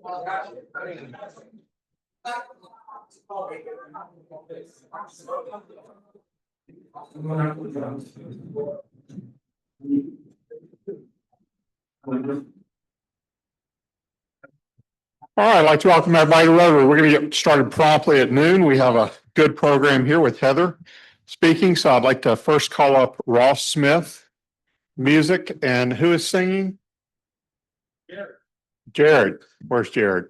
All right, I'd like to welcome everybody to Rotary. We're going to get started promptly at noon. We have a good program here with Heather speaking. So I'd like to first call up Ross Smith, music, and who is singing? Jared. Jared. Where's Jared?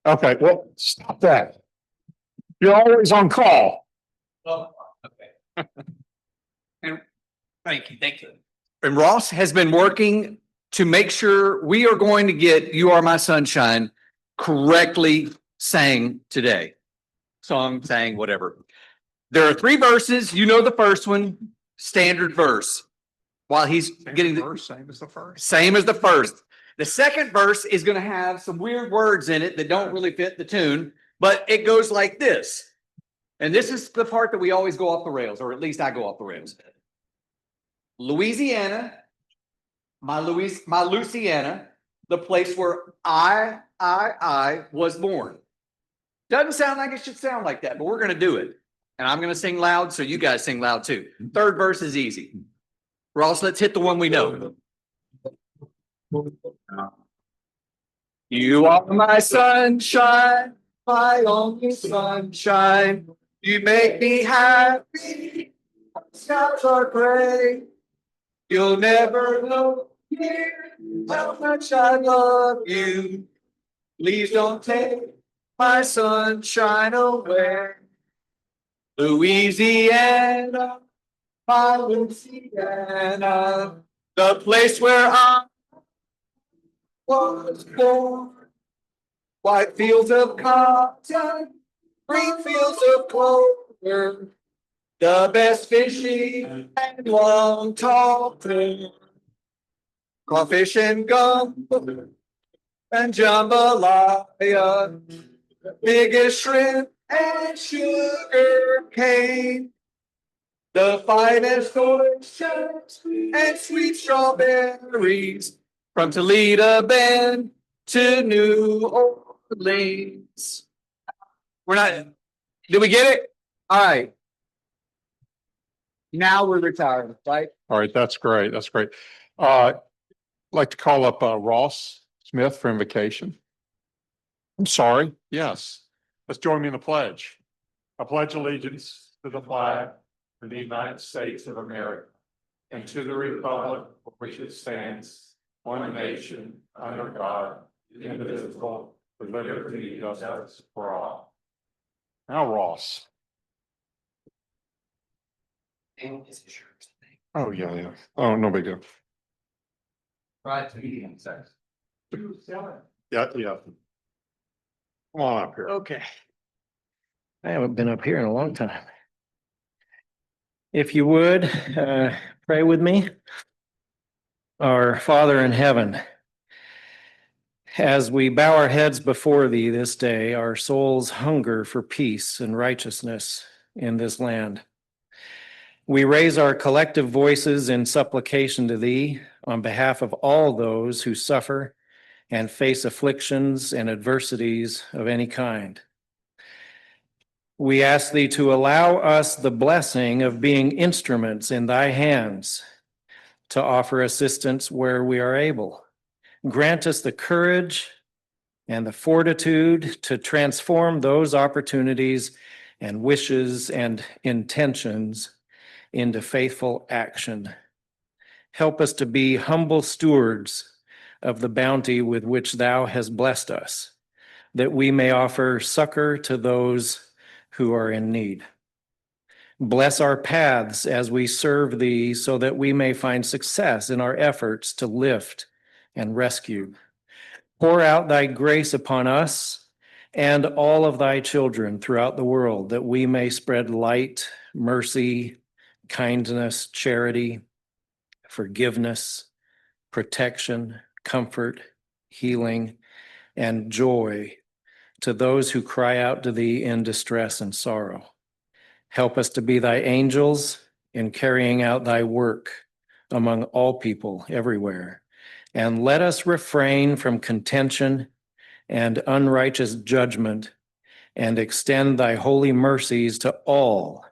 Okay, well, stop that. You're always on call. Oh, okay. And thank you. And Ross has been working to make sure we are going to get You Are My Sunshine correctly sang today. Song, sang, whatever. There are 3 verses. You know the first one, standard verse. While he's getting the verse, same as the first. Same as the first. The second verse is going to have some weird words in it that don't really fit the tune, but it goes like this. And this is the part that we always go off the rails, or at least I go off the rails. Louisiana, my Louisiana, the place where I was born. Doesn't sound like it should sound like that, but we're going to do it. And I'm going to sing loud, so you guys sing loud too. Third verse is easy. Ross, let's hit the one we know. You are my sunshine, my only sunshine. You make me happy. Skies are gray. You'll never know how much I love you. Please don't take my sunshine away. Louisiana, my Louisiana, the place where I was born. White fields of cotton, green fields of clover, the best fishing and long tall corn, crawfish and gumbo and jambalaya, biggest shrimp and sugar cane, the finest oysters and sweet strawberries, from Toledo Bend to New Orleans. We're not, did we get it? All right. Now we're retired, right? All right, that's great. That's great. I'd like to call up Ross Smith for invocation. I'm sorry. Yes. Let's join me in the pledge. I pledge allegiance to the flag of the United States of America and to the republic for which it stands, one nation, under God, indivisible, with liberty and justice for all. Now, Ross. Oh, yeah. Oh, no big deal. Right, medium size. Yeah. Come on up here. Okay. I haven't been up here in a long time. If you would, pray with me. Our Father in heaven, as we bow our heads before thee this day, our souls hunger for peace and righteousness in this land. We raise our collective voices in supplication to thee on behalf of all those who suffer and face afflictions and adversities of any kind. We ask thee to allow us the blessing of being instruments in thy hands to offer assistance where we are able. Grant us the courage and the fortitude to transform those opportunities and wishes and intentions into faithful action. Help us to be humble stewards of the bounty with which thou hast blessed us, that we may offer succor to those who are in need. Bless our paths as we serve thee so that we may find success in our efforts to lift and rescue. Pour out thy grace upon us and all of thy children throughout the world, that we may spread light, mercy, kindness, charity, forgiveness, protection, comfort, healing, and joy to those who cry out to thee in distress and sorrow. Help us to be thy angels in carrying out thy work among all people everywhere. And let us refrain from contention and unrighteous judgment, and extend thy holy mercies to all,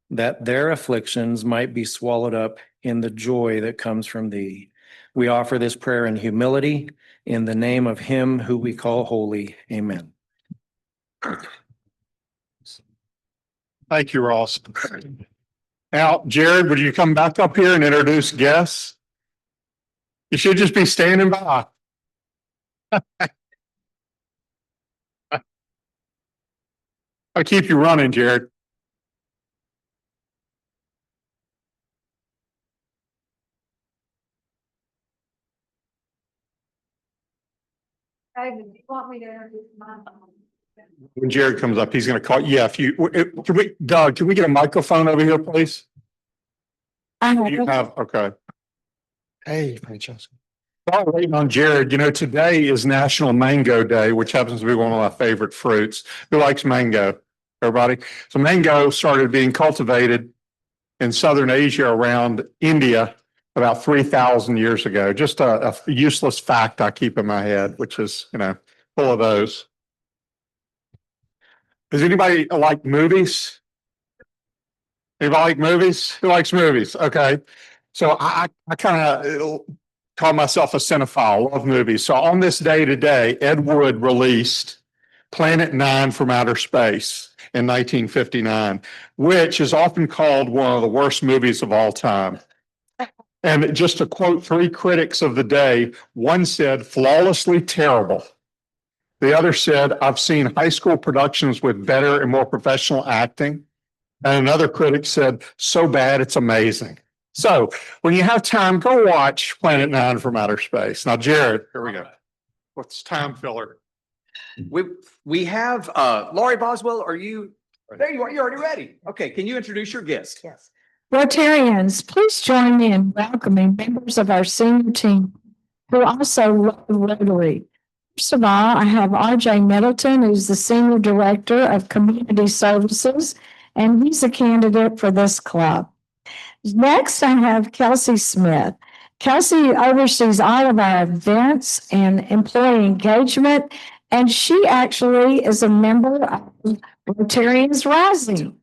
that their afflictions might be swallowed up in the joy that comes from thee. We offer this prayer in humility, in the name of him who we call holy. Amen. Thank you, Ross. Now, Jared, would you come back up here and introduce guests? You should just be standing by. I'll keep you running, Jared. David, do you want me to introduce my? When Jared comes up, he's going to call. Yeah, if you, can we, Doug, can we get a microphone over here, please? You have, okay. Hey, Francesca. While we're waiting on Jared, you know, today is National Mango Day, which happens to be one of my favorite fruits. Who likes mango? Everybody? So mango started being cultivated in Southern Asia around India about 3,000 years ago. Just a useless fact I keep in my head, which is, you know, full of those. Does anybody like movies? Anybody like movies? Who likes movies? Okay. So I kind of call myself a cinephile, love movies. So on this day today, Ed Wood released Planet Nine from Outer Space in 1959, which is often called one of the worst movies of all time. And just to quote three critics of the day, one said, flawlessly terrible. The other said, I've seen high school productions with better and more professional acting. And another critic said, so bad, it's amazing. So when you have time, go watch Planet Nine from Outer Space. Now, Jared, here we go. What's time filler? We have Laurie Boswell. Are you there? You are. You're already ready. Okay. Can you introduce your guest? Yes. Rotarians, please join me in welcoming members of our senior team who also love Rotary. First of all, I have RJ Middleton, who's the Senior Director of Community Services, and he's a candidate for this club. Next, I have Kelsey Smith. Kelsey oversees all of our events and employee engagement, and she actually is a member of Rotarians Rising.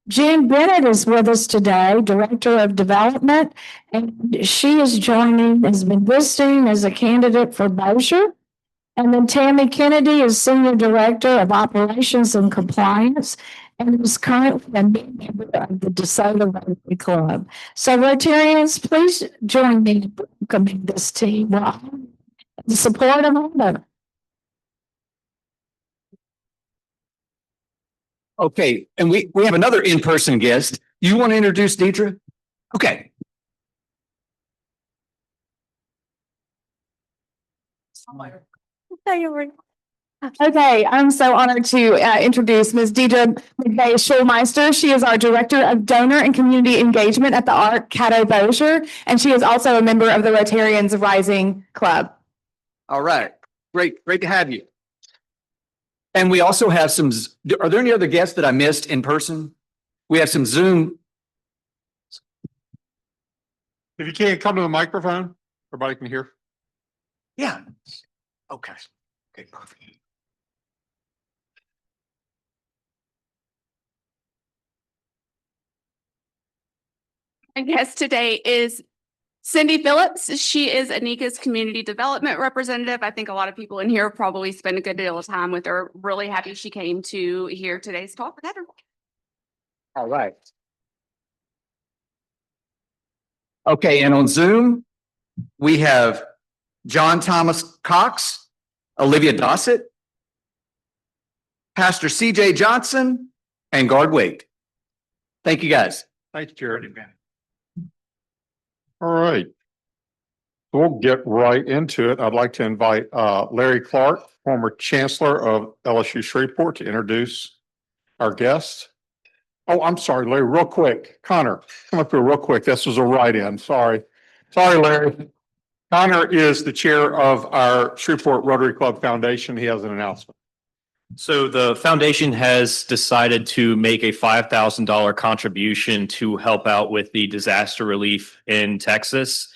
Jen Bennett is with us today, Director of Development, and she is joining, has been listing as a candidate for Bossier. And then Tammy Kennedy is Senior Director of Operations and Compliance and is currently a member of the DeSoto Rotary Club. So Rotarians, please join me in welcoming this team. The support of all. Okay. And we have another in-person guest. You want to introduce Deidre? Okay. Okay, I'm so honored to introduce Ms. Deidre McVeigh-Schulmeister. She is our Director of Donor and Community Engagement at the ARC Caddo Bossier, and she is also a member of the Rotarians Rising Club. All right. Great. Great to have you. And we also have some, are there any other guests that I missed in person? We have some Zoom. If you can't come to the microphone, everybody can hear. Yeah. Okay. Okay, perfect. Our guest today is Cindy Phillips. She is Anika's community development representative. I think a lot of people in here probably spend a good deal of time with her. Really happy she came to hear today's talk with her. All right. Okay, and on Zoom, we have John Thomas Cox, Olivia Dossett, Pastor CJ Johnson, and Guard Wade. Thank you, guys. Thanks, Jared. All right. We'll get right into it. I'd like to invite Larry Clark, former Chancellor of LSU Shreveport, to introduce our guest. Oh, I'm sorry, Larry, real quick. Connor, come up here real quick. This was a write-in. Sorry, Larry. Connor is the chair of our Shreveport Rotary Club Foundation. He has an announcement. So the foundation has decided to make a $5,000 contribution to help out with the disaster relief in Texas.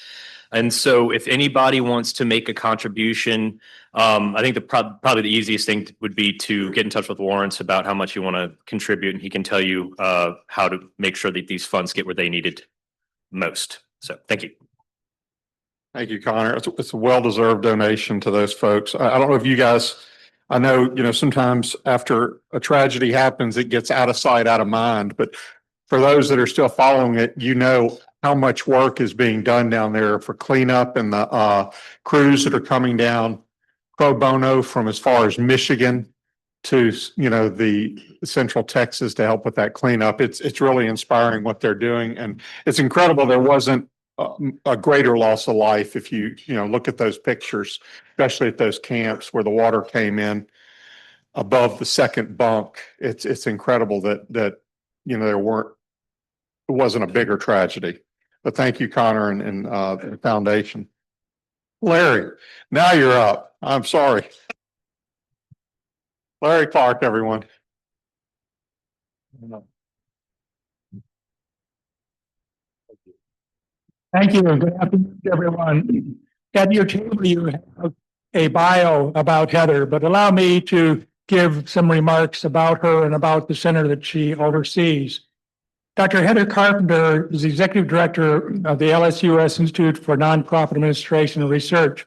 And so if anybody wants to make a contribution, I think probably the easiest thing would be to get in touch with Lawrence about how much you want to contribute, and he can tell you how to make sure that these funds get where they needed most. So thank you. Thank you, Connor. It's a well-deserved donation to those folks. I don't know if you guys, I know, sometimes after a tragedy happens, it gets out of sight, out of mind. But for those that are still following it, how much work is being done down there for cleanup, and the crews that are coming down pro bono from as far as Michigan to, the central Texas to help with that cleanup. It's really inspiring what they're doing. And it's incredible there wasn't a greater loss of life if you look at those pictures, especially at those camps where the water came in above the second bunk. It's incredible that it wasn't a bigger tragedy. But thank you, Connor, and the foundation. Larry, now you're up. I'm sorry. Larry Clark, everyone. Thank you, and good afternoon, everyone. At your table, you have a bio about Heather, but allow me to give some remarks about her and about the center that she oversees. Dr. Heather Carpenter is the Executive Director of the LSUS Institute for Nonprofit Administration and Research.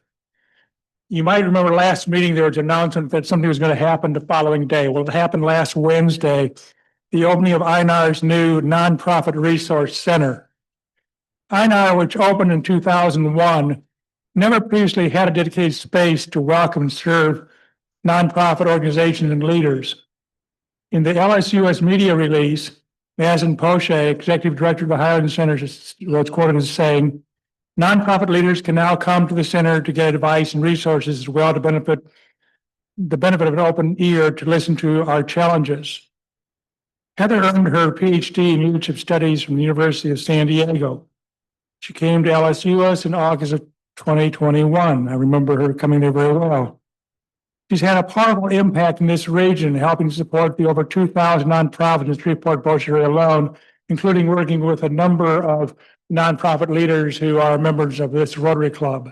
You might remember last meeting, there was an announcement that something was going to happen the following day. Well, it happened last Wednesday, the opening of INAR's new Nonprofit Resource Center. INAR, which opened in 2001, never previously had a dedicated space to welcome and serve nonprofit organizations and leaders. In the LSUS media release, Mazen Poche, Executive Director of the Highland Center, was quoted as saying, "Nonprofit leaders can now come to the center to get advice and resources as well to benefit of an open ear to listen to our challenges." Heather earned her PhD in Leadership Studies from the University of San Diego. She came to LSUS in August of 2021. I remember her coming there very well. She's had a powerful impact in this region, helping to support the over 2,000 nonprofits in Shreveport, Bossier alone, including working with a number of nonprofit leaders who are members of this Rotary Club.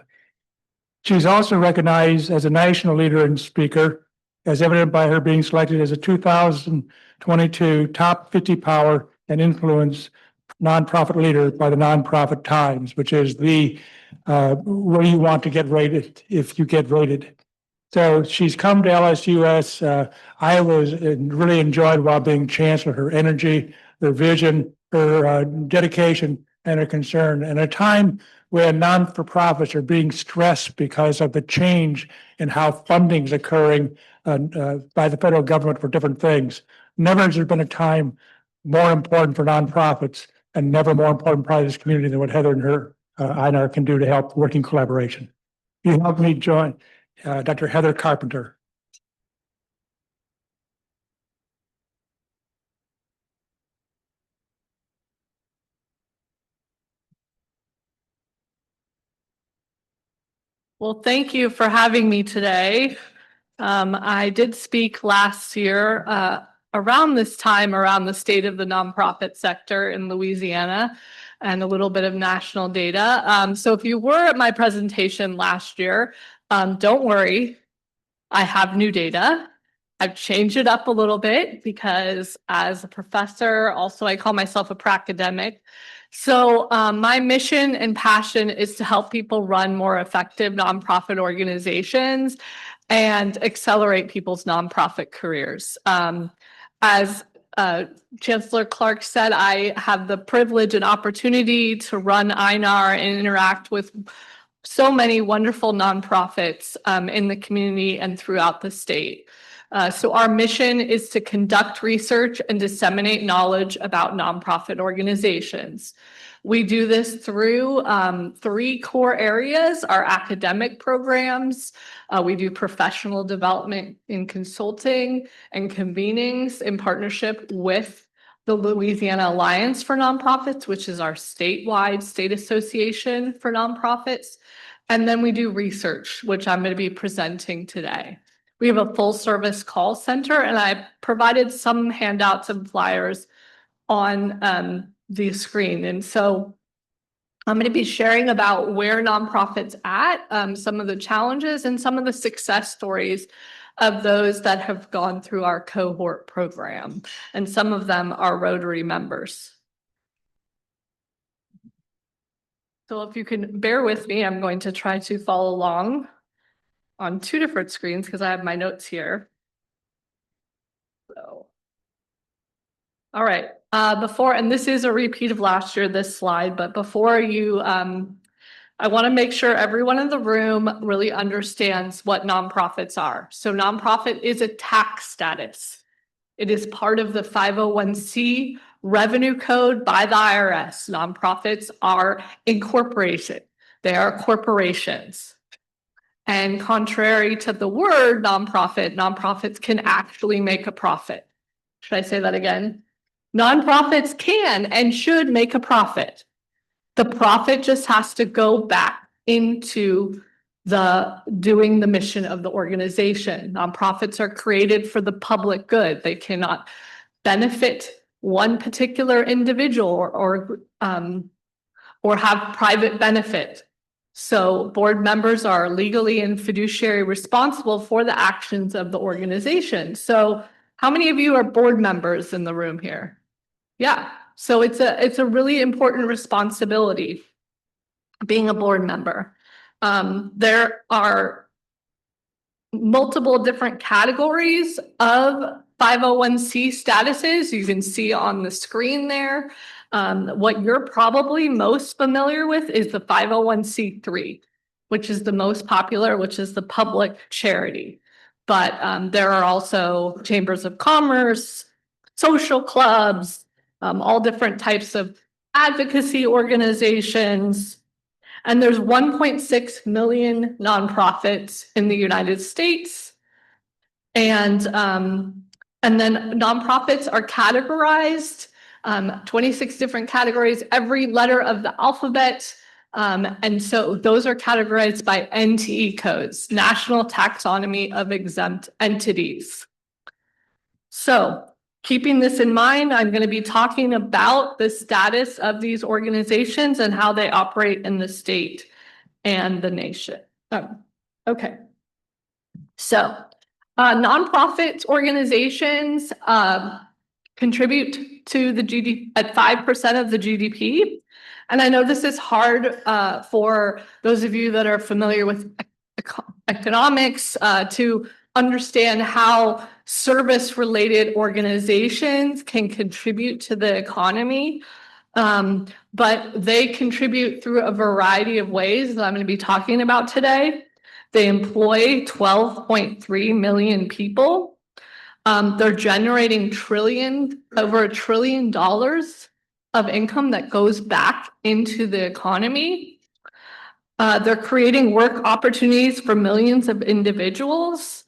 She's also recognized as a national leader and speaker, as evident by her being selected as a 2022 Top 50 Power and Influence Nonprofit Leader by the Nonprofit Times, which is the where you want to get rated if you get rated. So she's come to LSUS. I really enjoyed while being chancellor her energy, her vision, her dedication, and her concern. And a time when non-for-profits are being stressed because of the change in how funding is occurring by the federal government for different things. Never has there been a time more important for nonprofits, and never more important part of this community than what Heather and her INAR can do to help working collaboration. You helped me join Dr. Heather Carpenter. Well, thank you for having me today. I did speak last year around this time around the state of the nonprofit sector in Louisiana and a little bit of national data. So if you were at my presentation last year, don't worry, I have new data. I've changed it up a little bit because as a professor, also I call myself a pracademic. So my mission and passion is to help people run more effective nonprofit organizations and accelerate people's nonprofit careers. As Chancellor Clark said, I have the privilege and opportunity to run INAR and interact with so many wonderful nonprofits in the community and throughout the state. So our mission is to conduct research and disseminate knowledge about nonprofit organizations. We do this through 3 core areas: our academic programs, we do professional development in consulting and convenings in partnership with the Louisiana Alliance for Nonprofits, which is our statewide state association for nonprofits. And then we do research, which I'm going to be presenting today. We have a full service call center, and I provided some handouts and flyers on the screen. And so I'm going to be sharing about where nonprofits at, some of the challenges and some of the success stories of those that have gone through our cohort program. And some of them are Rotary members. So if you can bear with me, I'm going to try to follow along on two different screens because I have my notes here. So, all right, and this is a repeat of last year, this slide, but before you, I want to make sure everyone in the room really understands what nonprofits are. So nonprofit is a tax status. It is part of the 501c revenue code by the IRS. Nonprofits are incorporated. They are corporations. And contrary to the word nonprofit, nonprofits can actually make a profit. Should I say that again? Nonprofits can and should make a profit. The profit just has to go back into doing the mission of the organization. Nonprofits are created for the public good. They cannot benefit one particular individual or have private benefit. So board members are legally and fiduciary responsible for the actions of the organization. So how many of you are board members in the room here? Yeah. So it's a really important responsibility being a board member. There are multiple different categories of 501c statuses. You can see on the screen there. What you're probably most familiar with is the 501c3, which is the most popular, which is the public charity. But there are also chambers of commerce, social clubs, all different types of advocacy organizations. And there's 1.6 million nonprofits in the United States. And then nonprofits are categorized, 26 different categories, every letter of the alphabet. And so those are categorized by NTE codes, National Taxonomy of Exempt Entities. So keeping this in mind, I'm going to be talking about the status of these organizations and how they operate in the state and the nation. Okay. So nonprofit organizations contribute to the GDP at 5% of the GDP. And I know this is hard for those of you that are familiar with economics to understand how service-related organizations can contribute to the economy. But they contribute through a variety of ways that I'm going to be talking about today. They employ 12.3 million people. They're generating over $1 trillion of income that goes back into the economy. They're creating work opportunities for millions of individuals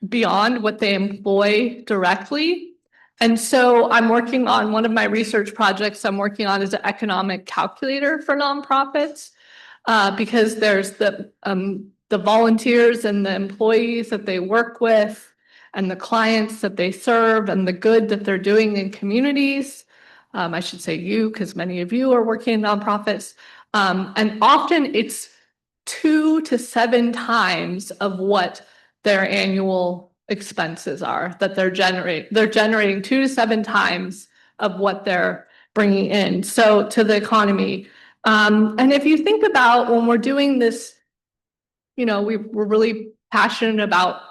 beyond what they employ directly. And so I'm working on one of my research projects I'm working on is an economic calculator for nonprofits because there's the volunteers and the employees that they work with and the clients that they serve and the good that they're doing in communities. I should say you, because many of you are working in nonprofits. And often it's 2 to 7 times of what their annual expenses are that they're generating. They're generating 2 to 7 times of what they're bringing in. So to the economy. And if you think about when we're doing this, you know, we're really passionate about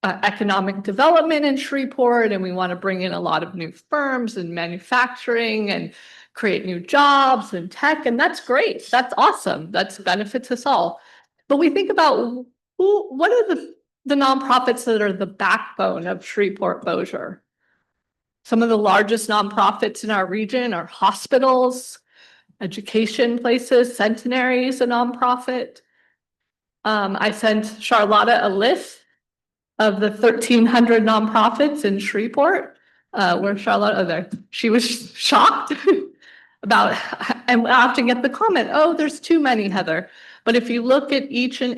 economic development in Shreveport, and we want to bring in a lot of new firms and manufacturing and create new jobs and tech, and that's great. That's awesome. That's benefits us all. But we think about what are the nonprofits that are the backbone of Shreveport-Bossier? Some of the largest nonprofits in our region are hospitals, education places. Centenary is a nonprofit. I sent Charlotta a list of the 1,300 nonprofits in Shreveport. Where's Charlotte? Oh, there. She was shocked about, and I often get the comment, oh, there's too many, Heather. But if you look at each and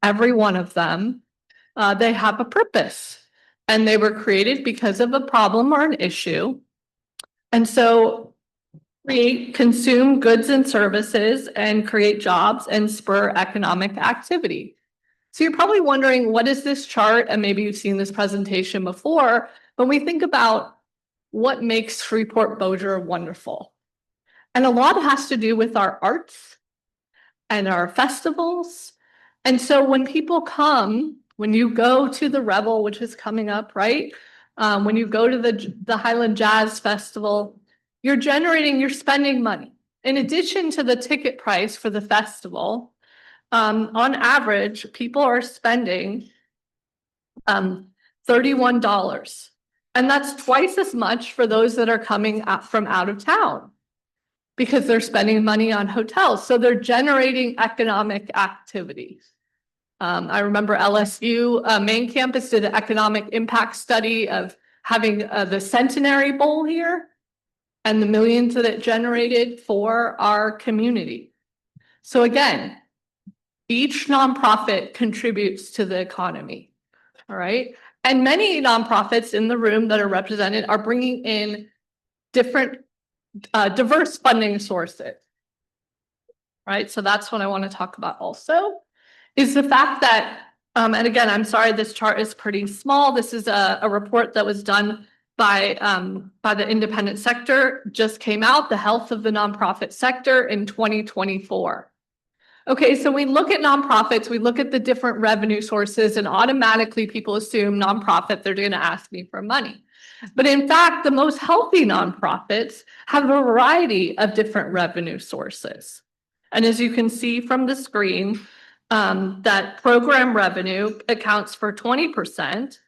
every one of them, they have a purpose. And they were created because of a problem or an issue. And so create, consume goods and services and create jobs and spur economic activity. So you're probably wondering, what is this chart? And maybe you've seen this presentation before. When we think about what makes Shreveport Bossier wonderful, and a lot has to do with our arts and our festivals. And so when people come, when you go to the Revel, which is coming up, right? When you go to the Highland Jazz Festival, you're spending money. In addition to the ticket price for the festival, on average, people are spending $31. And that's twice as much for those that are coming from out of town, because they're spending money on hotels. So they're generating economic activities. I remember LSU main campus did an economic impact study of having the Centenary Bowl here and the millions that it generated for our community. So again, each nonprofit contributes to the economy, all right? And many nonprofits in the room that are represented are bringing in different diverse funding sources, right? So that's what I want to talk about also, is the fact that, and again, I'm sorry, this chart is pretty small. This is a report that was done by the independent sector, just came out, the health of the nonprofit sector in 2024. Okay, so we look at nonprofits, we look at the different revenue sources, and automatically people assume nonprofit, they're going to ask me for money. But in fact, the most healthy nonprofits have a variety of different revenue sources. And as you can see from the screen, that program revenue accounts for 20%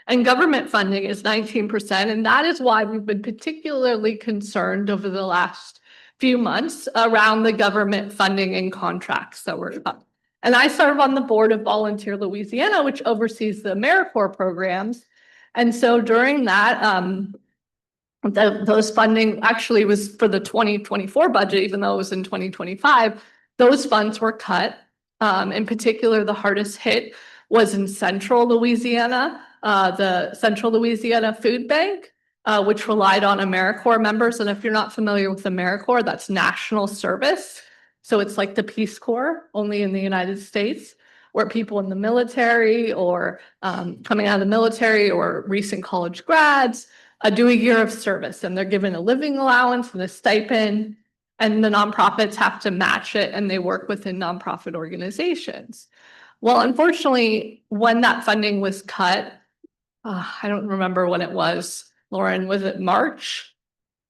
and government funding is 19%. And that is why we've been particularly concerned over the last few months around the government funding and contracts that were up. And I serve on the board of Volunteer Louisiana, which oversees the AmeriCorps programs. And so during that, those funding actually was for the 2024 budget, even though it was in 2025, those funds were cut. In particular, the hardest hit was in Central Louisiana, the Central Louisiana Food Bank, which relied on AmeriCorps members. And if you're not familiar with AmeriCorps, that's national service. So it's like the Peace Corps, only in the United States, where people in the military or coming out of the military or recent college grads do a year of service, and they're given a living allowance and a stipend, and the nonprofits have to match it, and they work within nonprofit organizations. Well, unfortunately, when that funding was cut, I don't remember when it was, Lauren, was it March?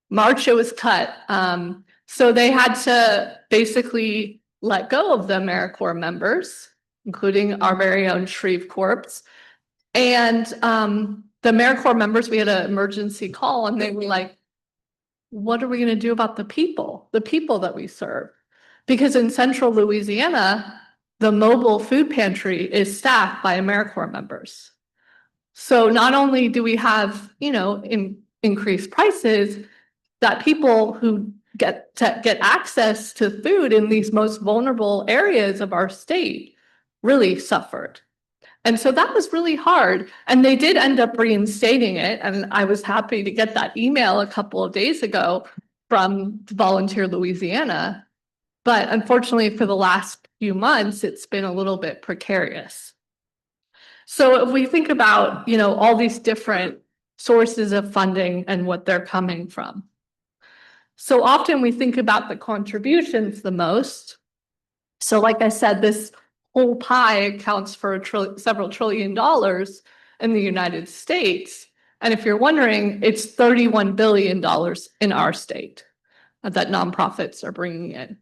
March, it was cut. So they had to basically let go of the AmeriCorps members, including our very own Shreveport. And the AmeriCorps members, we had an emergency call, and they were like, what are we going to do about the people that we serve? Because in Central Louisiana, the mobile food pantry is staffed by AmeriCorps members. So not only do we have, increased prices, that people who get access to food in these most vulnerable areas of our state really suffered. And so that was really hard. And they did end up reinstating it. And I was happy to get that email a couple of days ago from Volunteer Louisiana. But unfortunately, for the last few months, it's been a little bit precarious. So if we think about, all these different sources of funding and what they're coming from. So often we think about the contributions the most. So like I said, this whole pie accounts for several trillion dollars in the United States. And if you're wondering, it's $31 billion in our state that nonprofits are bringing in.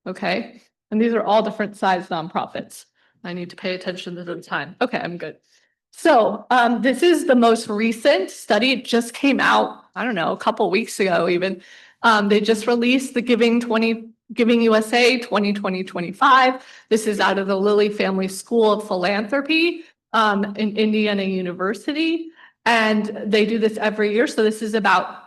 Okay. And these are all different size nonprofits. I need to pay attention to the time. Okay, I'm good. So this is the most recent study. It just came out, I don't know, a couple weeks ago even. They just released the Giving USA 2020-25. This is out of the Lilly Family School of Philanthropy in Indiana University. And they do this every year. So this is about,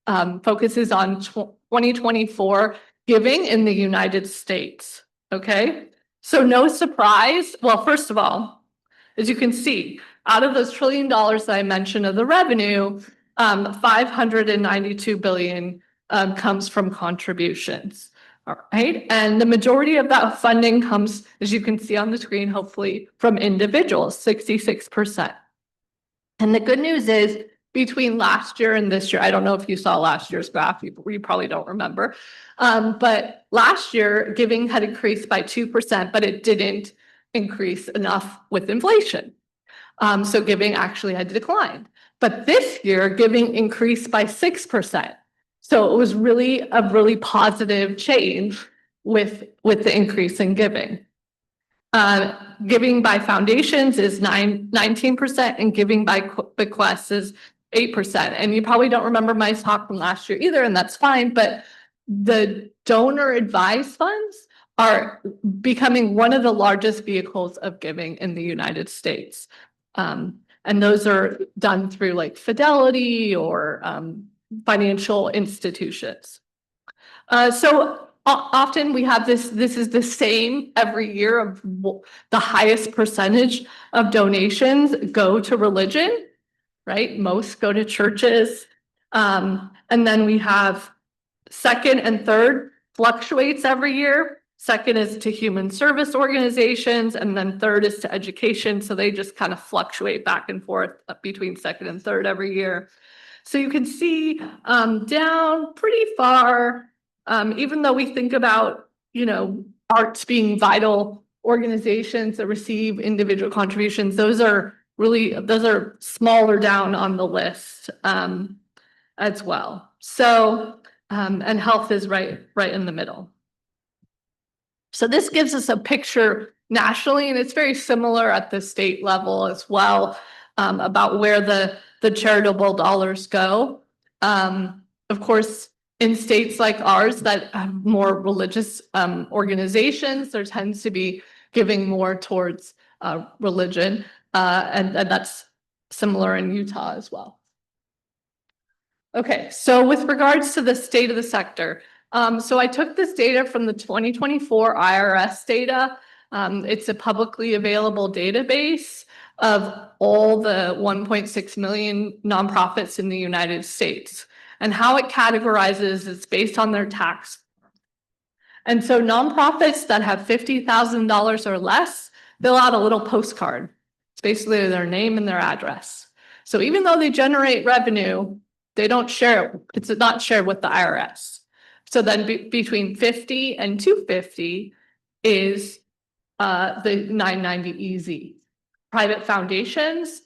focuses on 2024 giving in the United States. Okay. So no surprise. Well, first of all, as you can see, out of those $1 trillion that I mentioned of the revenue, 592 billion comes from contributions. All right, and the majority of that funding comes, as you can see on the screen, hopefully from individuals, 66%. And the good news is between last year and this year, I don't know if you saw last year's graph, you probably don't remember. But last year giving had increased by 2%, but it didn't increase enough with inflation. So giving actually had declined. But this year giving increased by 6%. So it was really a really positive change with the increase in giving. Giving by foundations is 19% and giving by bequests is 8%. And you probably don't remember my talk from last year either, and that's fine, but the donor advised funds are becoming one of the largest vehicles of giving in the United States. And those are done through like Fidelity or financial institutions. So often we have this is the same every year of the highest percentage of donations go to religion, right? Most go to churches. And then we have second and third fluctuates every year. Second is to human service organizations, and then third is to education. So they just kind of fluctuate back and forth between second and third every year. So you can see down pretty far, even though we think about, arts being vital organizations that receive individual contributions, those are smaller down on the list as well. So, and health is right in the middle. So this gives us a picture nationally, and it's very similar at the state level as well, about where the charitable dollars go. Of course, in states like ours that have more religious organizations, there tends to be giving more towards religion, and that's similar in Utah as well. Okay, so with regards to the state of the sector, so I took this data from the 2024 IRS data. It's a publicly available database of all the 1.6 million nonprofits in the United States. And how it categorizes is based on their tax. And so nonprofits that have $50,000 or less fill out a little postcard. It's basically their name and their address. So even though they generate revenue, they don't share it. It's not shared with the IRS. So then between 50 and 250 is the 990 EZ. Private foundations,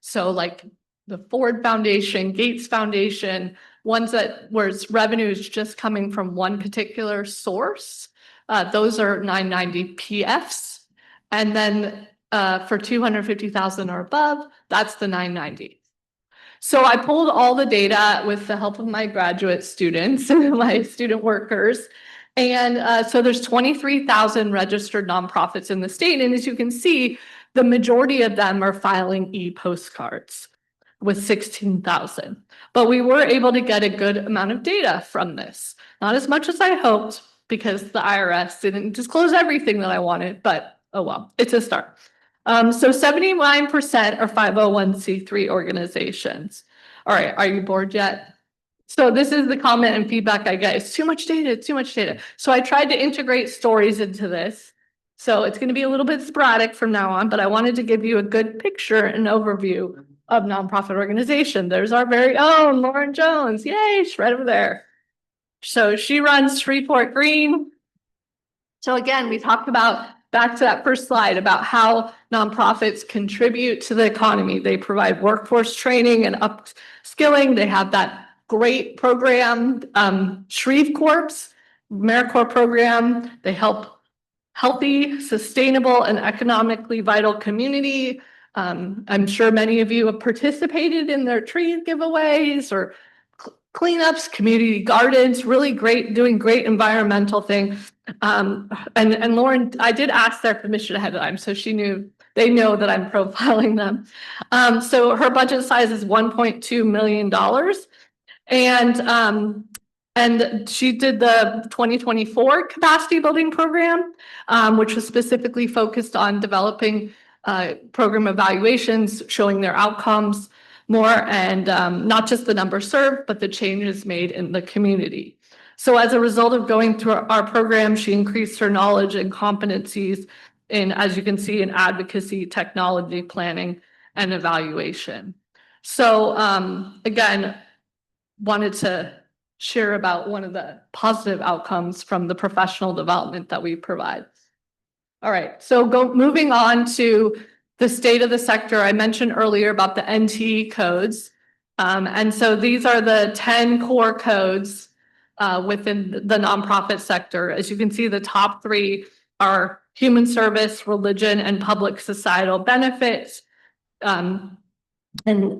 so like the Ford Foundation, Gates Foundation, ones where its revenue is just coming from one particular source, those are 990 PFs. And then for 250,000 or above, that's the 990. So I pulled all the data with the help of my graduate students and my student workers. And so there's 23,000 registered nonprofits in the state. And as you can see, the majority of them are filing e-postcards with 16,000. But we were able to get a good amount of data from this. Not as much as I hoped, because the IRS didn't disclose everything that I wanted, but oh well, it's a start. So 79% are 501c3 organizations. All right, are you bored yet? So this is the comment and feedback I get. It's too much data, it's too much data. So I tried to integrate stories into this. So it's going to be a little bit sporadic from now on, but I wanted to give you a good picture and overview of nonprofit organization. There's our very own Lauren Jones. Yay, she's right over there. So she runs Shreveport Green. So again, we talked about, back to that first slide, about how nonprofits contribute to the economy. They provide workforce training and upskilling. They have that great program, Shrevecorp's AmeriCorps program. They help healthy, sustainable, and economically vital community. I'm sure many of you have participated in their tree giveaways or cleanups, community gardens, really great, doing great environmental things. And Lauren, I did ask their permission ahead of time, so they know that I'm profiling them. So her budget size is $1.2 million. And she did the 2024 capacity building program, which was specifically focused on developing program evaluations, showing their outcomes. more, and not just the number served, but the changes made in the community. So as a result of going through our program, she increased her knowledge and competencies in, as you can see, in advocacy, technology, planning, and evaluation. So again, wanted to share about one of the positive outcomes from the professional development that we provide. All right, so moving on to the state of the sector. I mentioned earlier about the NTE codes. And so these are the 10 core codes within the nonprofit sector. As you can see, the top 3 are human service, religion, and public societal benefits. And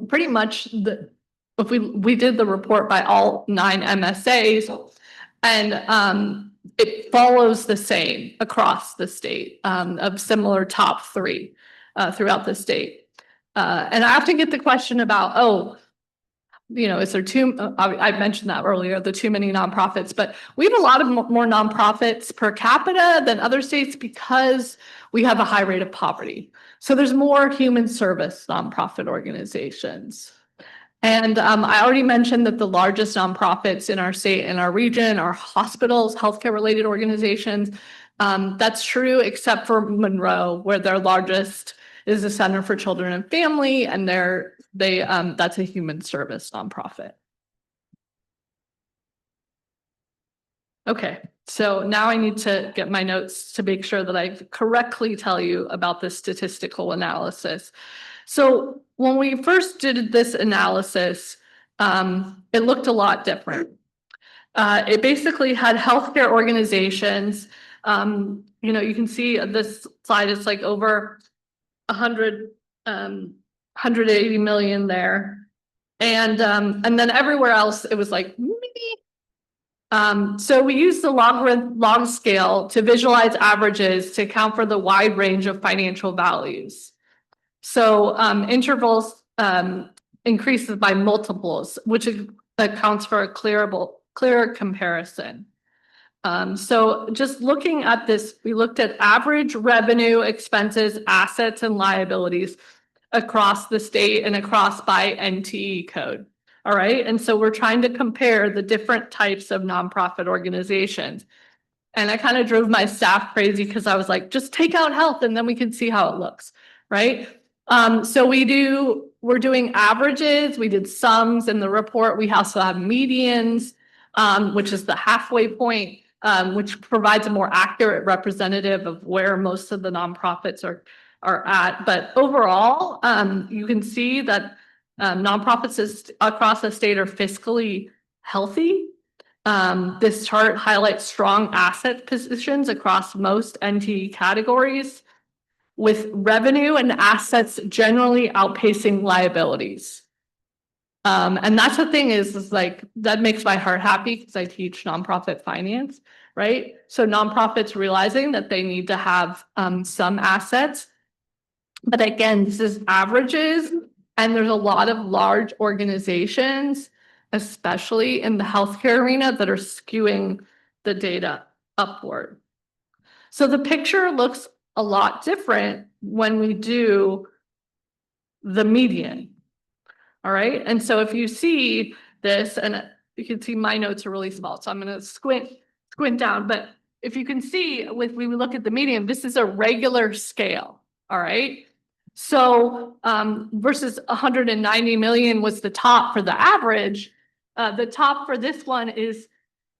pretty much if we did the report by all 9 MSAs, and it follows the same across the state, of similar top 3 throughout the state. And I often get the question about, oh, you know, is there I mentioned that earlier, the too many nonprofits, but we have a lot of more nonprofits per capita than other states because we have a high rate of poverty. So there's more human service nonprofit organizations. And I already mentioned that the largest nonprofits in our state and our region are hospitals, healthcare related organizations. That's true, except for Monroe, where their largest is the Center for Children and Family, and that's a human service nonprofit. Okay, so now I need to get my notes to make sure that I correctly tell you about the statistical analysis. So when we first did this analysis, it looked a lot different. It basically had healthcare organizations. You know, you can see this slide is like over 180 million there. And then everywhere else, it was like, so we used the log scale to visualize averages to account for the wide range of financial values. So intervals increases by multiples, which accounts for a clearer comparison. So just looking at this, we looked at average revenue, expenses, assets, and liabilities across the state and across by NTE code. All right. And so we're trying to compare the different types of nonprofit organizations. And I kind of drove my staff crazy because I was like, just take out health and then we can see how it looks. Right. So we're doing averages. We did sums in the report. We also have medians, which is the halfway point, which provides a more accurate representative of where most of the nonprofits are at. But overall, you can see that nonprofits across the state are fiscally healthy. This chart highlights strong asset positions across most NTE categories, with revenue and assets generally outpacing liabilities. And that's the thing is like, that makes my heart happy because I teach nonprofit finance, right? So nonprofits realizing that they need to have some assets. But again, this is averages, and there's a lot of large organizations, especially in the healthcare arena, that are skewing the data upward. So the picture looks a lot different when we do the median. All right. And so if you see this, and you can see my notes are really small, so I'm going to squint down. But if you can see, when we look at the median, this is a regular scale. All right. So versus 190 million was the top for the average. The top for this one is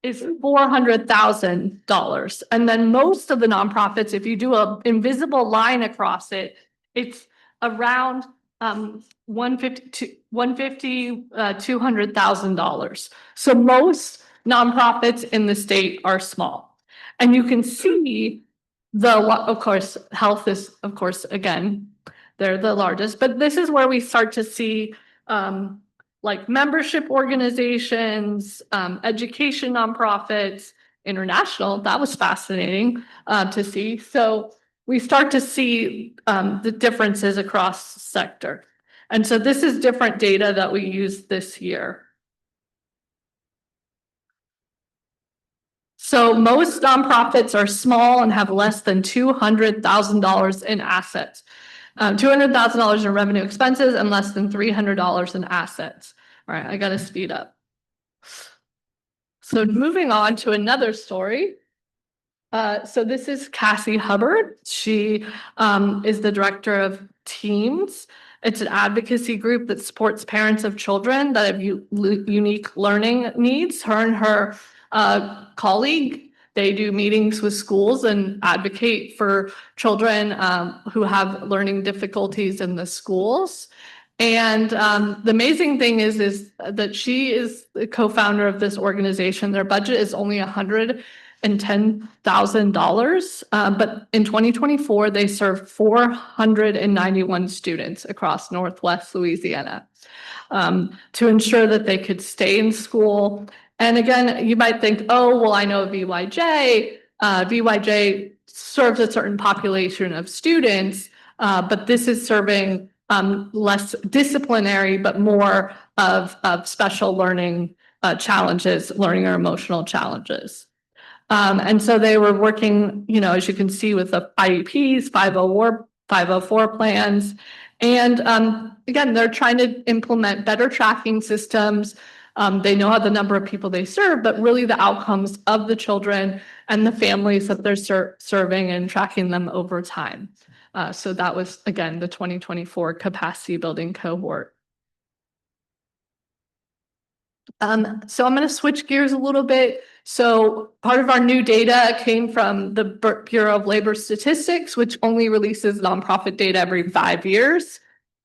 $400,000. And then most of the nonprofits, if you do an invisible line across it, it's around $200,000. So most nonprofits in the state are small. And you can see of course, health is, of course, again, they're the largest, but this is where we start to see like membership organizations, education nonprofits, international. That was fascinating to see. So we start to see the differences across the sector. And so this is different data that we used this year. So most nonprofits are small and have less than $200,000 in assets. $200,000 in revenue expenses and less than $300 in assets. All right, I gotta speed up. So moving on to another story. So this is Cassie Hubbard. She is the director of Teams. It's an advocacy group that supports parents of children that have unique learning needs. Her and her colleague, they do meetings with schools and advocate for children who have learning difficulties in the schools. And the amazing thing is that she is the co-founder of this organization. Their budget is only $110,000, but in 2024, they served 491 students across Northwest Louisiana to ensure that they could stay in school. And again, you might think, oh, well, I know VYJ. VYJ serves a certain population of students, but this is serving less disciplinary, but more of special learning challenges, learning or emotional challenges. And so they were working, you know, as you can see with the IEPs, 504 plans. And again, they're trying to implement better tracking systems. They know how the number of people they serve, but really the outcomes of the children and the families that they're serving and tracking them over time. So that was, again, the 2024 capacity building cohort. So I'm going to switch gears a little bit. So part of our new data came from the Bureau of Labor Statistics, which only releases nonprofit data every 5 years.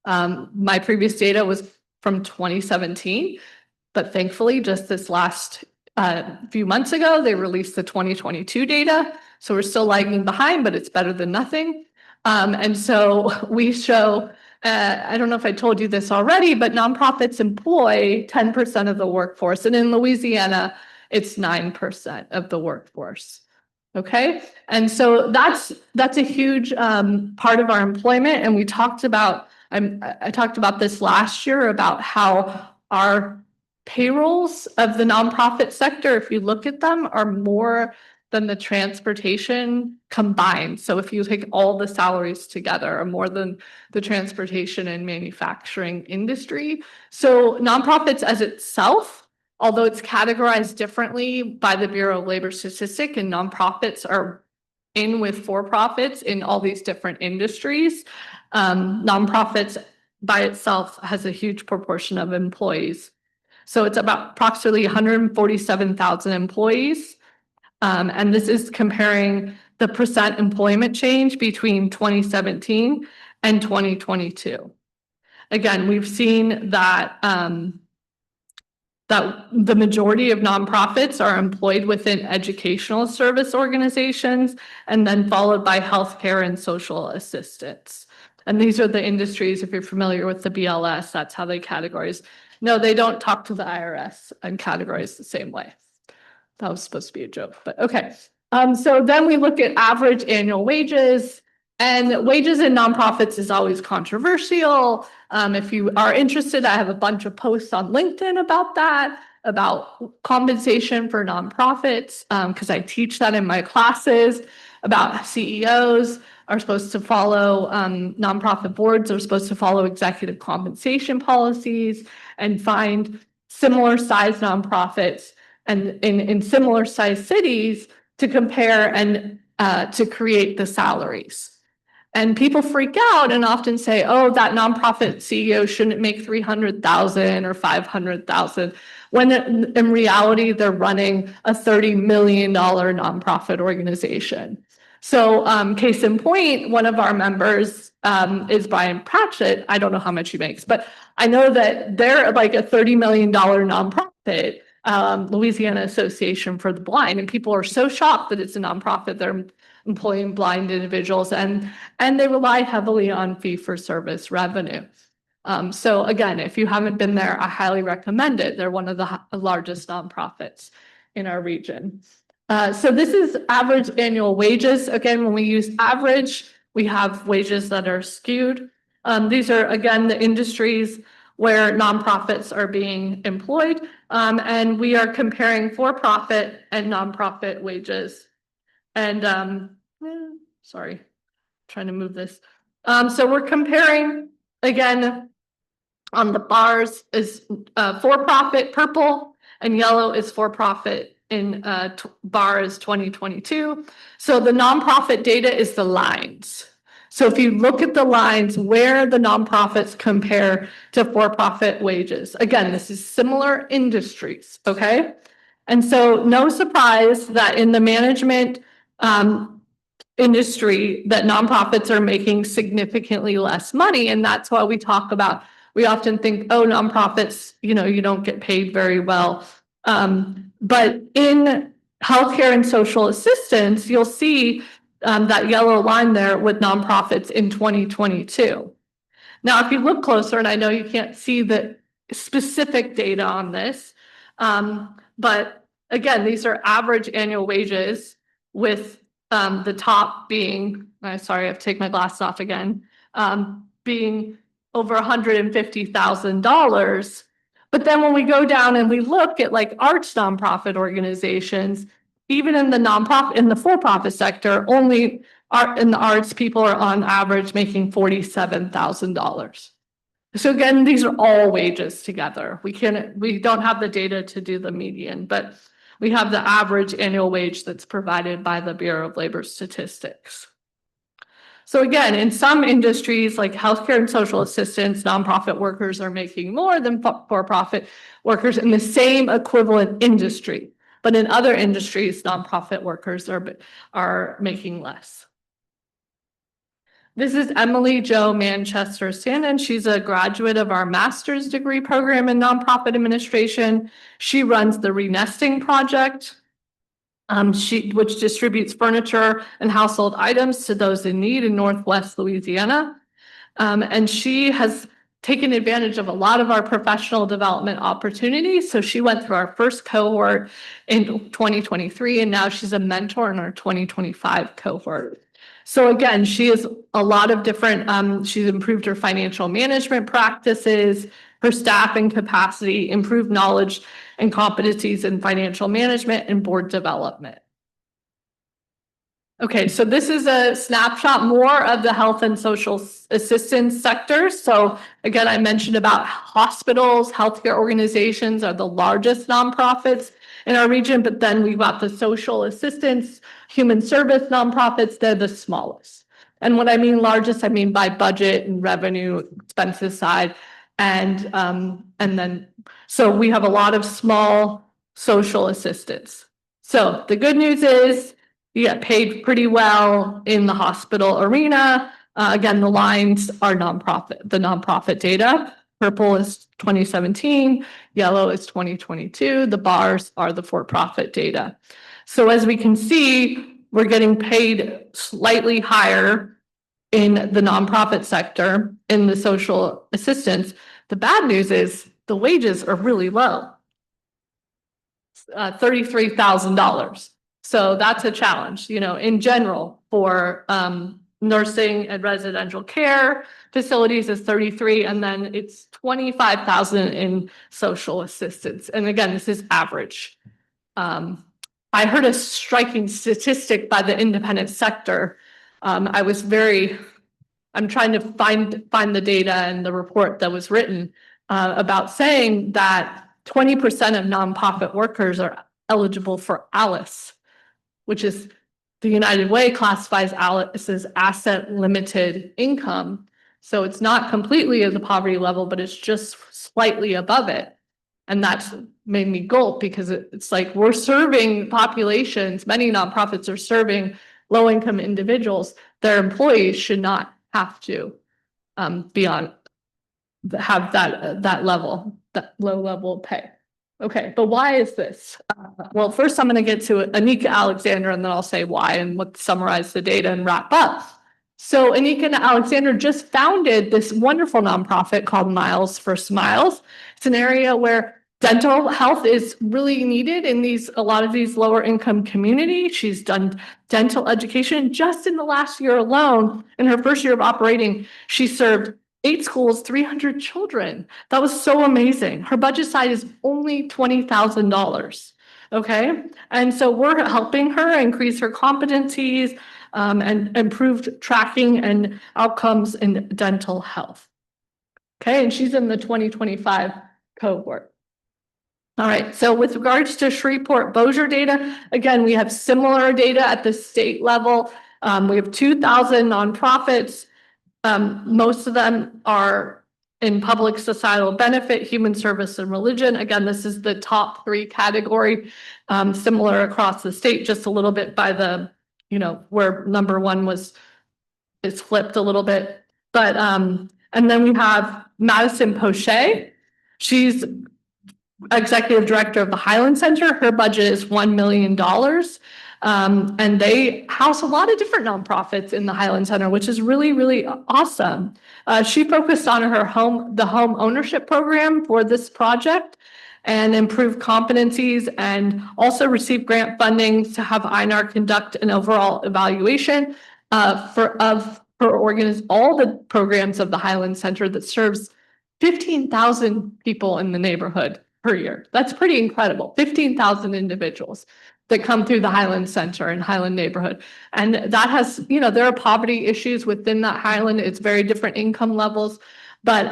My previous data was from 2017, but thankfully just this last few months ago, they released the 2022 data. So we're still lagging behind, but it's better than nothing. And so we show, I don't know if I told you this already, but nonprofits employ 10% of the workforce. And in Louisiana, it's 9% of the workforce. Okay. And so that's a huge part of our employment. And we talked about, I talked about this last year about how our payrolls of the nonprofit sector, if you look at them, are more than the transportation combined. So if you take all the salaries together, are more than the transportation and manufacturing industry. So nonprofits as itself, although it's categorized differently by the Bureau of Labor Statistics, and nonprofits are in with for-profits in all these different industries, nonprofits by itself has a huge proportion of employees. So it's about approximately 147,000 employees. And this is comparing the percent employment change between 2017 and 2022. Again, we've seen that that the majority of nonprofits are employed within educational service organizations, and then followed by healthcare and social assistance. And these are the industries, if you're familiar with the BLS, that's how they categorize. No, they don't talk to the IRS and categorize the same way. That was supposed to be a joke, but okay. So then we look at average annual wages, and wages in nonprofits is always controversial. If you are interested, I have a bunch of posts on LinkedIn about that, about compensation for nonprofits, because I teach that in my classes, about CEOs are supposed to follow, nonprofit boards are supposed to follow executive compensation policies and find similar sized nonprofits and in similar sized cities to compare and to create the salaries. And people freak out and often say, oh, that nonprofit CEO shouldn't make 300,000 or 500,000, when in reality, they're running a $30 million nonprofit organization. So case in point, one of our members is Brian Pratchett. I don't know how much he makes, but I know that they're like a $30 million nonprofit, Louisiana Association for the Blind. And people are so shocked that it's a nonprofit. They're employing blind individuals, and they rely heavily on fee-for-service revenue. So again, if you haven't been there, I highly recommend it. They're one of the largest nonprofits in our region. So this is average annual wages. Again, when we use average, we have wages that are skewed. These are, again, the industries where nonprofits are being employed, and we are comparing for-profit and nonprofit wages. And sorry, trying to move this. So we're comparing, again, on the bars is for-profit purple and yellow is for-profit in bar is 2022. So the nonprofit data is the lines. So if you look at the lines where the nonprofits compare to for-profit wages, again, this is similar industries, okay? And so no surprise that in the management industry that nonprofits are making significantly less money. And that's why we talk about, we often think, oh, nonprofits, you know, you don't get paid very well. But in healthcare and social assistance, you'll see that yellow line there with nonprofits in 2022. Now, if you look closer, and I know you can't see the specific data on this, but again, these are average annual wages with the top being, sorry, I have to take my glasses off again, being over $150,000. But then when we go down and we look at like arts nonprofit organizations, even in the nonprofit, in the for-profit sector, only art in the arts people are on average making $47,000. So again, these are all wages together. We don't have the data to do the median, but we have the average annual wage that's provided by the Bureau of Labor Statistics. So again, in some industries like healthcare and social assistance, nonprofit workers are making more than for-profit workers in the same equivalent industry. But in other industries, nonprofit workers are making less. This is Emily Jo Manchester Sandin. She's a graduate of our master's degree program in nonprofit administration. She runs the Renesting Project, which distributes furniture and household items to those in need in Northwest Louisiana. And she has taken advantage of a lot of our professional development opportunities. So she went through our first cohort in 2023, and now she's a mentor in our 2025 cohort. So again, she has a lot of different, she's improved her financial management practices, her staffing capacity, improved knowledge and competencies in financial management and board development. Okay, so this is a snapshot more of the health and social assistance sector. So again, I mentioned about hospitals, healthcare organizations are the largest nonprofits in our region, but then we've got the social assistance, human service nonprofits, they're the smallest. And what I mean largest, I mean by budget and revenue expenses side. And then, so we have a lot of small social assistance. So the good news is you get paid pretty well in the hospital arena. Again, the lines are the nonprofit data. Purple is 2017, yellow is 2022. The bars are the for-profit data. So as we can see, we're getting paid slightly higher in the nonprofit sector, in the social assistance. The bad news is the wages are really low, $33,000. So that's a challenge, you know, in general for nursing and residential care facilities is 33, and then it's 25,000 in social assistance. And again, this is average. I heard a striking statistic by the independent sector. I'm trying to find the data and the report that was written about saying that 20% of nonprofit workers are eligible for ALICE, which is the United Way classifies ALICE as asset limited income. So it's not completely at the poverty level, but it's just slightly above it. And that's made me gulp because it's like we're serving populations, many nonprofits are serving low income individuals. Their employees should not have to have that level, that low level of pay. Okay, but why is this? Well, first I'm going to get to Anika Alexander, and then I'll say why and summarize the data and wrap up. So Anika and Alexander just founded this wonderful nonprofit called Miles for Smiles. It's an area where dental health is really needed in a lot of these lower income communities. She's done dental education just in the last year alone. In her first year of operating, she served 8 schools, 300 children. That was so amazing. Her budget size is only $20,000. Okay. And so we're helping her increase her competencies, and improved tracking and outcomes in dental health. Okay, and she's in the 2025 cohort. All right, so with regards to Shreveport Bossier data, again, we have similar data at the state level. We have 2,000 nonprofits. Most of them are in public societal benefit, human service, and religion. Again, this is the top 3 category, similar across the state, just a little bit by the, where number 1 is flipped a little bit. But, and then we have Madison Poche. She's executive director of the Highland Center. Her budget is $1 million. And they house a lot of different nonprofits in the Highland Center, which is really, really awesome. She focused on the home ownership program for this project and improved competencies, and also received grant funding to have INAR conduct an overall evaluation for all the programs of the Highland Center that serves 15,000 people in the neighborhood per year. That's pretty incredible. 15,000 individuals that come through the Highland Center and Highland neighborhood. And that has, there are poverty issues within that Highland. It's very different income levels. But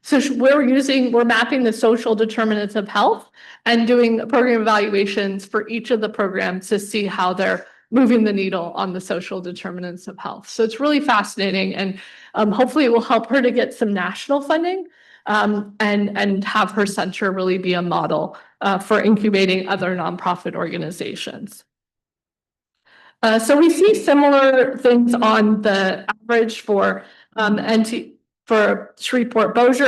so we're mapping the social determinants of health and doing program evaluations for each of the programs to see how they're moving the needle on the social determinants of health. So it's really fascinating, and hopefully it will help her to get some national funding and have her center really be a model for incubating other nonprofit organizations. So we see similar things on the average for Shreveport Bossier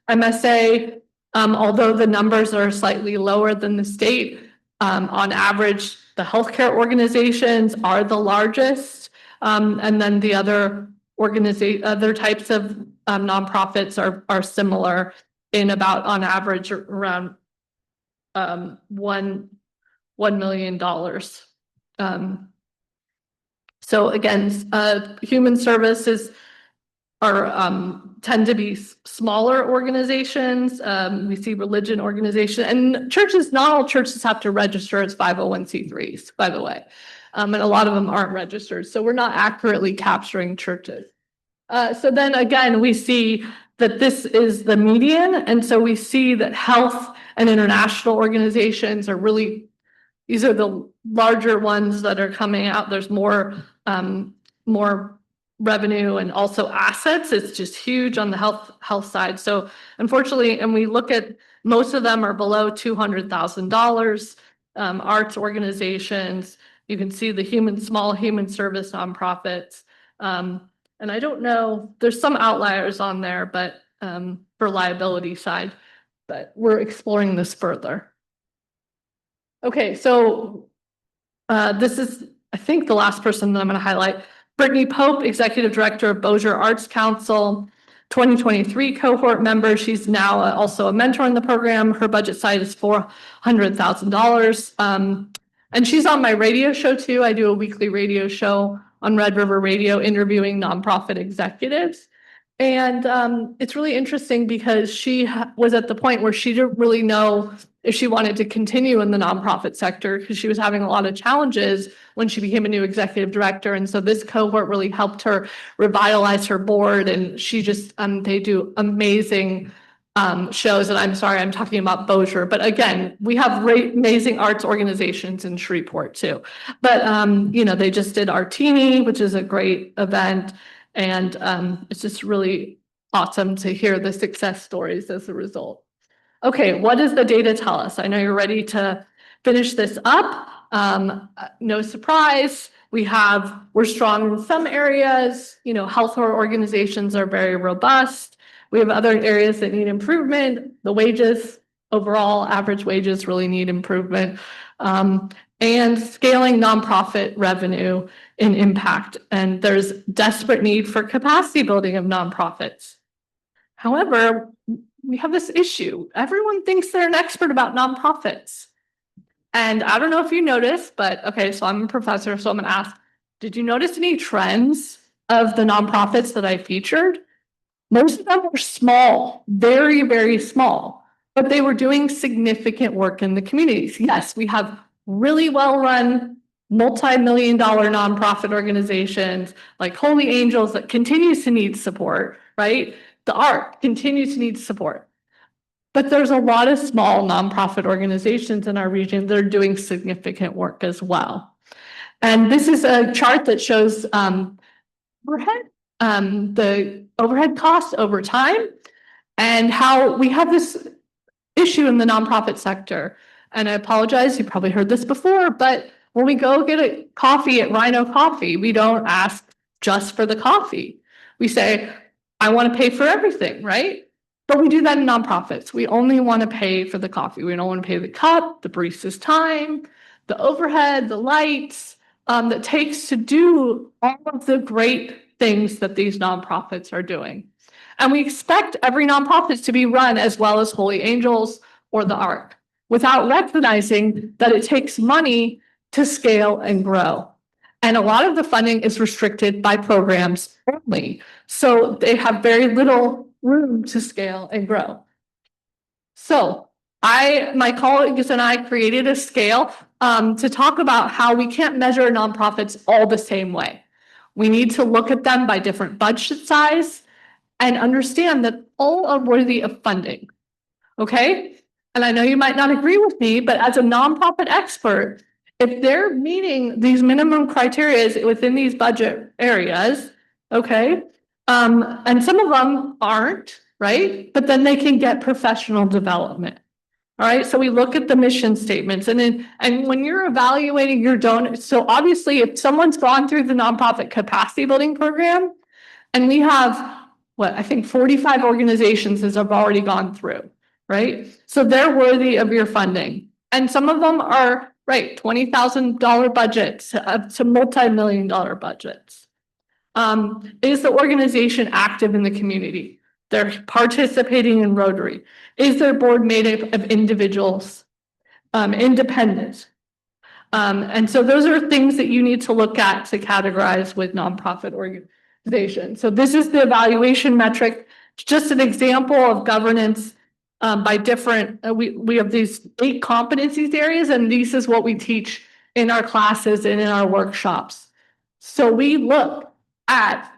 MSA, although the numbers are slightly lower than the state. On average, the healthcare organizations are the largest, and then the other types of nonprofits are similar in about, on average, around $1 million. So again, human services tend to be smaller organizations. We see religion organization and churches. Not all churches have to register as 501c3s, by the way. And a lot of them aren't registered. So we're not accurately capturing churches. So then again, we see that this is the median. And so we see that health and international organizations are really, these are the larger ones that are coming out. There's more revenue and also assets. It's just huge on the health side. So unfortunately, and we look at, most of them are below $200,000. Arts organizations, you can see the small human service nonprofits. And I don't know, there's some outliers on there, but for liability side, but we're exploring this further. Okay, so this is, I think, the last person that I'm going to highlight. Brittany Pope, Executive Director of Bossier Arts Council, 2023 cohort member. She's now also a mentor in the program. Her budget size is $400,000. And she's on my radio show too. I do a weekly radio show on Red River Radio interviewing nonprofit executives. And it's really interesting because she was at the point where she didn't really know if she wanted to continue in the nonprofit sector because she was having a lot of challenges when she became a new executive director. And so this cohort really helped her revitalize her board. And she just, they do amazing shows. And I'm sorry, I'm talking about Bossier. But again, we have amazing arts organizations in Shreveport too. But, they just did Artini, which is a great event. And it's just really awesome to hear the success stories as a result. Okay, what does the data tell us? I know you're ready to finish this up. No surprise, we're strong in some areas. Health organizations are very robust. We have other areas that need improvement. The wages, overall average wages really need improvement. And scaling nonprofit revenue and impact. And there's desperate need for capacity building of nonprofits. However, we have this issue. Everyone thinks they're an expert about nonprofits. And I don't know if you noticed, but okay, so I'm a professor, so I'm gonna ask, did you notice any trends of the nonprofits that I featured? Most of them were small, very, very small, but they were doing significant work in the communities. Yes, we have really well-run multi-million-dollar nonprofit organizations like Holy Angels that continues to need support, right? The Ark continues to need support. But there's a lot of small nonprofit organizations in our region that are doing significant work as well. And this is a chart that shows overhead, the overhead costs over time, and how we have this issue in the nonprofit sector. And I apologize, you probably heard this before, but when we go get a coffee at Rhino Coffee, we don't ask just for the coffee. We say, I want to pay for everything, right? But we do that in nonprofits. We only want to pay for the coffee. We don't want to pay the cup, the barista's time, the overhead, the lights, that takes to do all of the great things that these nonprofits are doing. And we expect every nonprofit to be run as well as Holy Angels or the Ark, without recognizing that it takes money to scale and grow. And a lot of the funding is restricted by programs only. So they have very little room to scale and grow. So my colleagues and I created a scale to talk about how we can't measure nonprofits all the same way. We need to look at them by different budget size and understand that all are worthy of funding. Okay? And I know you might not agree with me, but as a nonprofit expert, if they're meeting these minimum criteria within these budget areas, okay, and some of them aren't, right? But then they can get professional development. All right, so we look at the mission statements, and when you're evaluating your donors, so obviously if someone's gone through the nonprofit capacity building program, and we have I think 45 organizations that have already gone through, right? So they're worthy of your funding. And some of them are, right, $20,000 budgets to multi-million-dollar budgets. Is the organization active in the community? They're participating in Rotary. Is their board made up of individuals, independent? And so those are things that you need to look at to categorize with nonprofit organizations. So this is the evaluation metric, just an example of governance by different, we have these 8 competencies areas, and this is what we teach in our classes and in our workshops. So we look at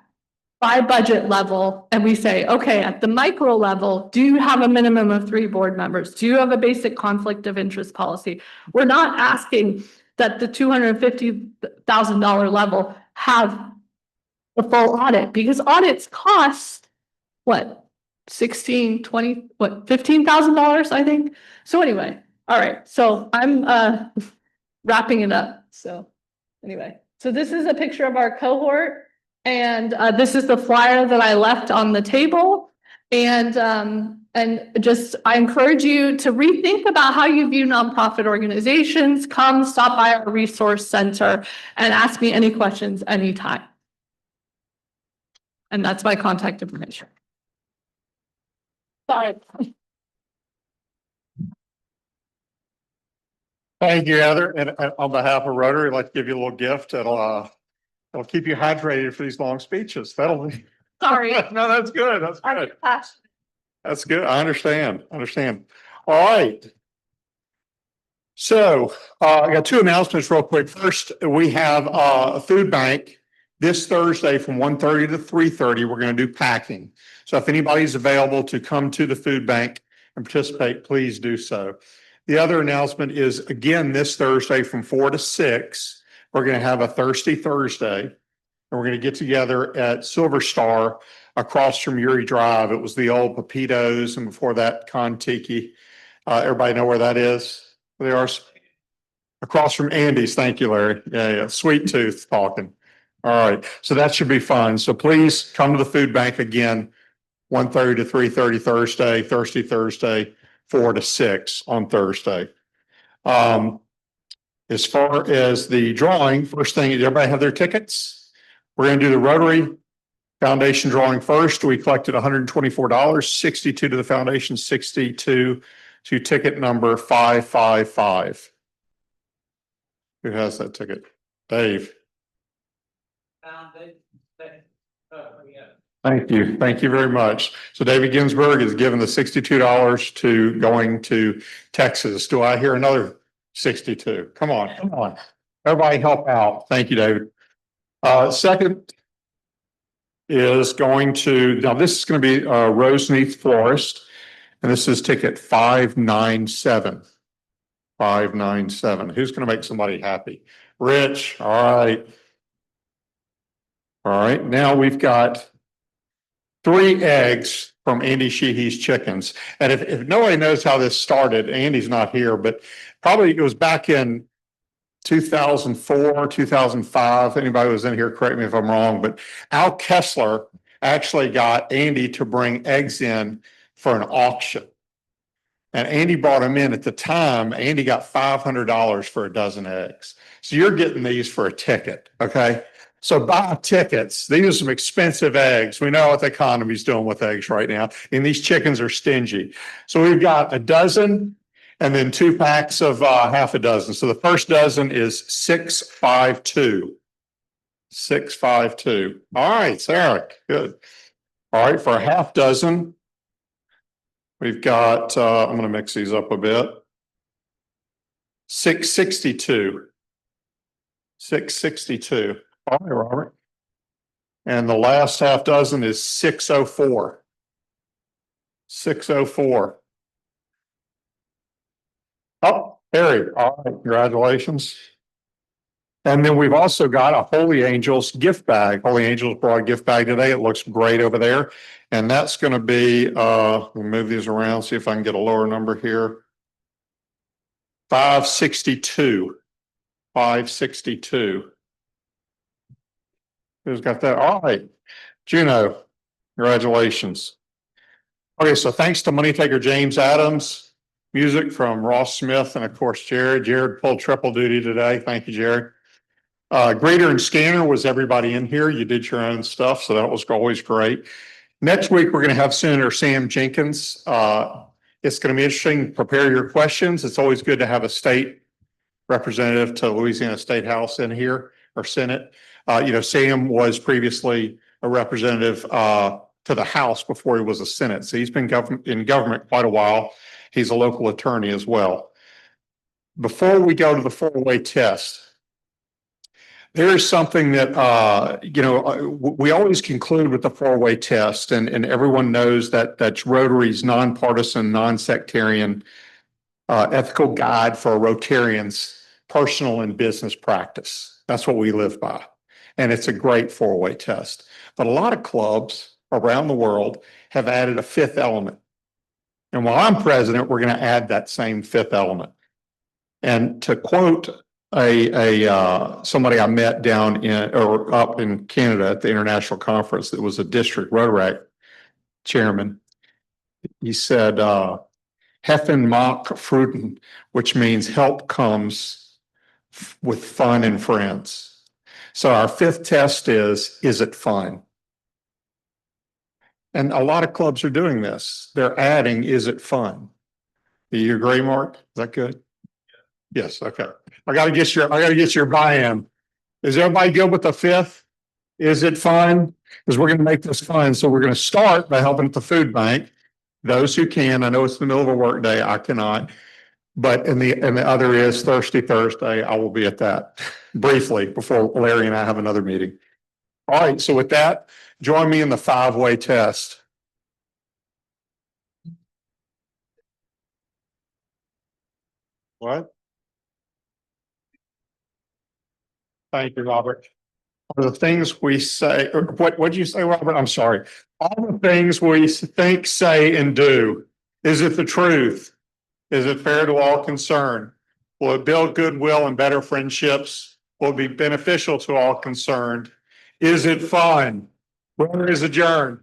by budget level and we say, okay, at the micro level, do you have a minimum of 3 board members? Do you have a basic conflict of interest policy? We're not asking that the $250,000 level have the full audit, because audits cost $15,000, I think. So anyway, all right. So I'm wrapping it up. So anyway, so this is a picture of our cohort, and this is the flyer that I left on the table. And just I encourage you to rethink about how you view nonprofit organizations. Come stop by our resource center and ask me any questions anytime. And that's my contact information. Sorry. Thank you, Heather. And on behalf of Rotary, I'd like to give you a little gift that'll keep you hydrated for these long speeches. That'll be. Sorry. No, that's good. That's good. That's good. I understand. All right. So I got 2 announcements real quick. First, we have a food bank this Thursday from 1:30 to 3:30. We're going to do packing. So if anybody's available to come to the food bank and participate, please do so. The other announcement is, again, this Thursday from 4 to 6, we're going to have a Thirsty Thursday. And we're going to get together at Silver Star across from Uri Drive. It was the old Pepitos, and before that, Kon-Tiki. Everybody know where that is? They are across from Andy's. Thank you, Larry. Yeah. Sweet Tooth talking. All right. So that should be fun. So please come to the food bank again, 1:30 to 3:30 Thursday, Thirsty Thursday, 4 to 6 on Thursday. As far as the drawing, first thing, did everybody have their tickets? We're going to do the Rotary Foundation drawing first. We collected $124, 62 to the foundation, 62 to ticket number 555. Who has that ticket? Dave. Thank you. Thank you very much. So David Ginsburg is given the $62 to going to Texas. Do I hear another 62? Come on, come on. Everybody help out. Thank you, David. Second is going to, now this is going to be Roseneath Florist, and this is ticket 597. 597. Who's going to make somebody happy? Rich. All right. All right. Now we've got 3 eggs from Andy Sheehy's Chickens. And if nobody knows how this started, Andy's not here, but probably it was back in 2004, 2005. Anybody who was in here, correct me if I'm wrong, but Al Kessler actually got Andy to bring eggs in for an auction. And Andy brought them in at the time. Andy got $500 for a dozen eggs. So you're getting these for a ticket. Okay. So buy tickets. These are some expensive eggs. We know what the economy's doing with eggs right now. And these chickens are stingy. So we've got a dozen and then 2 packs of half a dozen. So the first dozen is 652. 652. All right, Sarah. Good. All right, for a half dozen, we've got, I'm going to mix these up a bit. 662. 662. All right, Robert. And the last half dozen is 604. 604. Oh, Harry. All right, congratulations. And then we've also got a Holy Angels gift bag. Holy Angels brought a gift bag today. It looks great over there. And that's going to be, we'll move these around, see if I can get a lower number here. 562. 562. Who's got that? All right. Juno, congratulations. Okay, so thanks to money taker James Adams, music from Ross Smith, and of course, Jared. Jared pulled triple duty today. Thank you, Jared. Grader and scanner was everybody in here. You did your own stuff, so that was always great. Next week, we're going to have Senator Sam Jenkins. It's going to be interesting. Prepare your questions. It's always good to have a state representative to Louisiana State House in here or Senate. Sam was previously a representative to the House before he was a Senate. So he's been in government quite a while. He's a local attorney as well. Before we go to the four-way test, there is something that, we always conclude with the four-way test, and everyone knows that that's Rotary's nonpartisan, non-sectarian ethical guide for Rotarians' personal and business practice. That's what we live by. And it's a great four-way test. But a lot of clubs around the world have added a 5th element. And while I'm president, we're going to add that same 5th element. And to quote somebody I met down in or up in Canada at the international conference that was a district Rotary chairman, he said, Heffen macht Fruden, which means help comes with fun and friends. So our 5th test is it fun? And a lot of clubs are doing this. They're adding, is it fun? Do you agree, Mark? Is that good? Yes, okay. I gotta get your buy-in. Is everybody good with the 5th? Is it fun? Because we're gonna make this fun. So we're gonna start by helping at the food bank. Those who can, I know it's the middle of a work day, I cannot. But and the other is Thirsty Thursday. I will be at that briefly before Larry and I have another meeting. All right, so with that, join me in the 5-way test. What? Thank you, Robert. All the things we say, or what did you say, Robert? I'm sorry. All the things we think, say, and do. Is it the truth? Is it fair to all concerned? Will it build goodwill and better friendships? Will it be beneficial to all concerned? Is it fun? Rotary is adjourned.